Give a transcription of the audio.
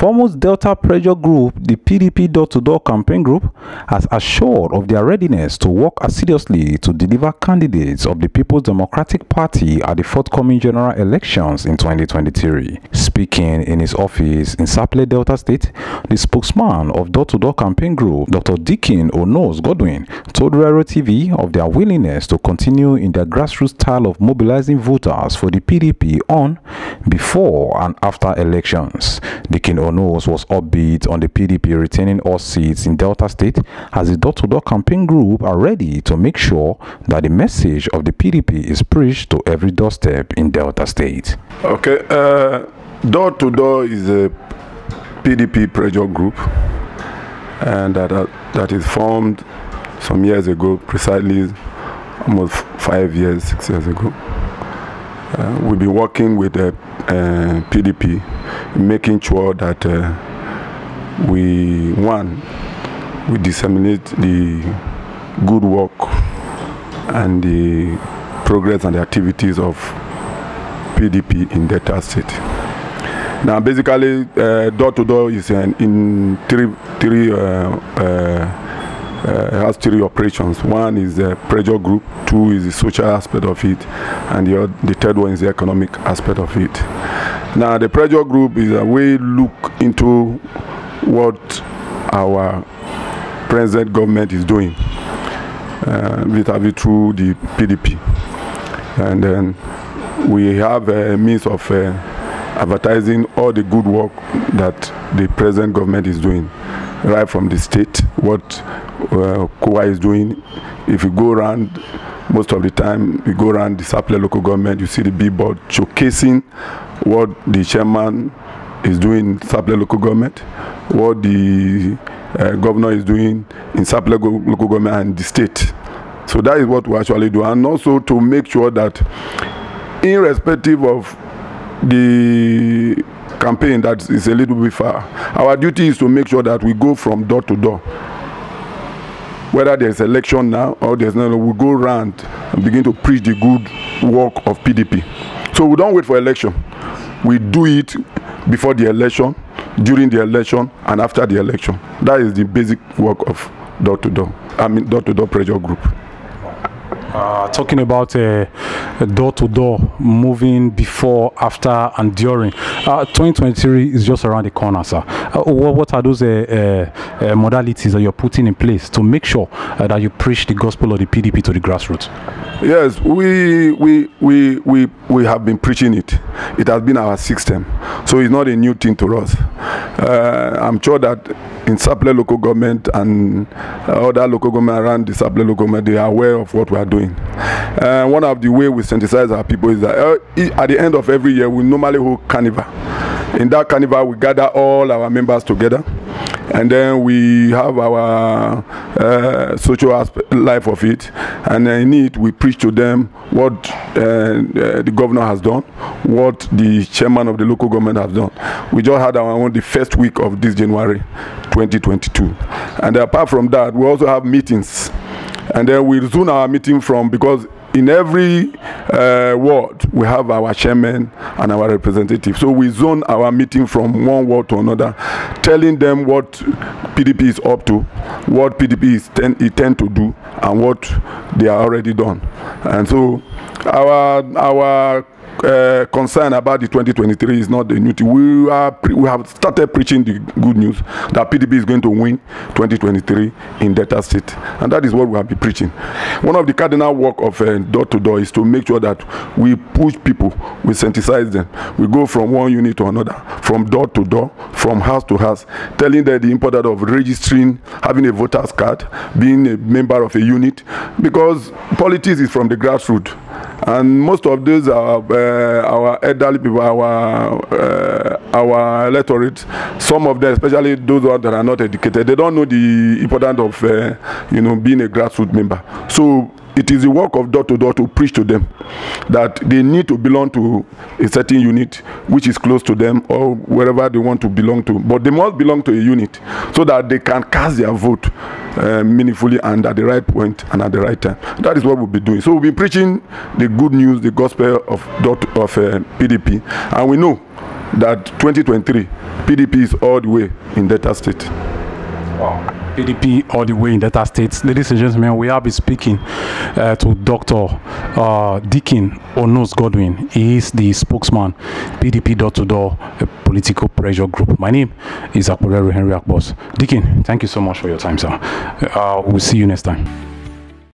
foremost Delta pressure group, the PDP door-to-door campaign group, has assured of their readiness to work assiduously to deliver candidates of the People's Democratic Party at the forthcoming general elections in 2023. Speaking in his office in Sapele, Delta State, the spokesman of door-to-door campaign group, Dr. Dikin Onos Godwin, told Rero TV of their willingness to continue in their grassroots style of mobilizing voters for the PDP on, before and after elections. Dikin Onos was upbeat on the PDP retaining all seats in Delta State, as the door-to-door campaign group are ready to make sure that the message of the PDP is preached to every doorstep in Delta State. Okay, door-to-door is a PDP pressure group, and that is formed some years ago, precisely almost 5 years, 6 years ago. We've been working with the PDP, making sure that we disseminate the good work and the progress and the activities of PDP in Delta State. Now, basically, door-to-door is has three operations. One is the pressure group, two is the social aspect of it, and the third one is the economic aspect of it. Now, the pressure group is a way look into what our present government is doing through the PDP, and then we have a means of advertising all the good work that the present government is doing, right from the state, what KOA is doing. If you go around, most of the time, you go around the Sapele local government, you see the billboard showcasing what the chairman is doing in Sapele local government, what the governor is doing in Sapele local government and the state. So that is what we actually do, and also to make sure that, irrespective of the campaign that is a little bit far, our duty is to make sure that we go from door to door. Whether there's election now or there's no, we go around and begin to preach the good work of PDP. So we don't wait for election. We do it before the election, during the election, and after the election. That is the basic work of door-to-door. I mean, door-to-door pressure group. Talking about door-to-door, moving before, after, and during. 2023 is just around the corner, sir. What are those modalities that you're putting in place to make sure that you preach the gospel of the PDP to the grassroots? Yes, we have been preaching it. It has been our system, so it's not a new thing to us. I'm sure that in Sapele local government and other local government around the Sapele local government, they are aware of what we are doing. One of the ways we sensitize our people is that at the end of every year, we normally hold carnival. In that carnival, we gather all our members together, and then we have our social life of it, and in it we preach to them what the governor has done, what the chairman of the local government has done. We just had our own the first week of this January 2022, and apart from that, we also have meetings, and then we zone our meeting from, because in every ward we have our chairman and our representative, so we zone our meeting from one ward to another, telling them what PDP is up to, what PDP intend to do, and what they are already done. And so our concern about the 2023 is not the new thing. We have started preaching the good news that PDP is going to win 2023 in Delta State, and that is what we have been preaching. One of the cardinal work of door-to-door is to make sure that we push people, we sensitize them. We go from one unit to another, from door to door, from house to house, telling them the importance of registering, having a voter's card, being a member of a unit, because politics is from the grassroots. And most of these are our elderly people, our electorate. Some of them, especially those that are not educated, they don't know the importance of being a grassroots member. So it is the work of door-to-door to preach to them that they need to belong to a certain unit which is close to them or wherever they want to belong to. But they must belong to a unit so that they can cast their vote meaningfully and at the right point and at the right time. That is what we'll be doing. So we'll be preaching the good news, the gospel of PDP. And we know that 2023 PDP is all the way in Delta State. Wow. PDP all the way in Delta State. Ladies and gentlemen, we have been speaking to Dr. Deacon Onos Godwin. He is the spokesman, PDP door-to-door, a political pressure group. My name is Rero Henry Akbos. Deacon, thank you so much for your time, sir. We'll see you next time.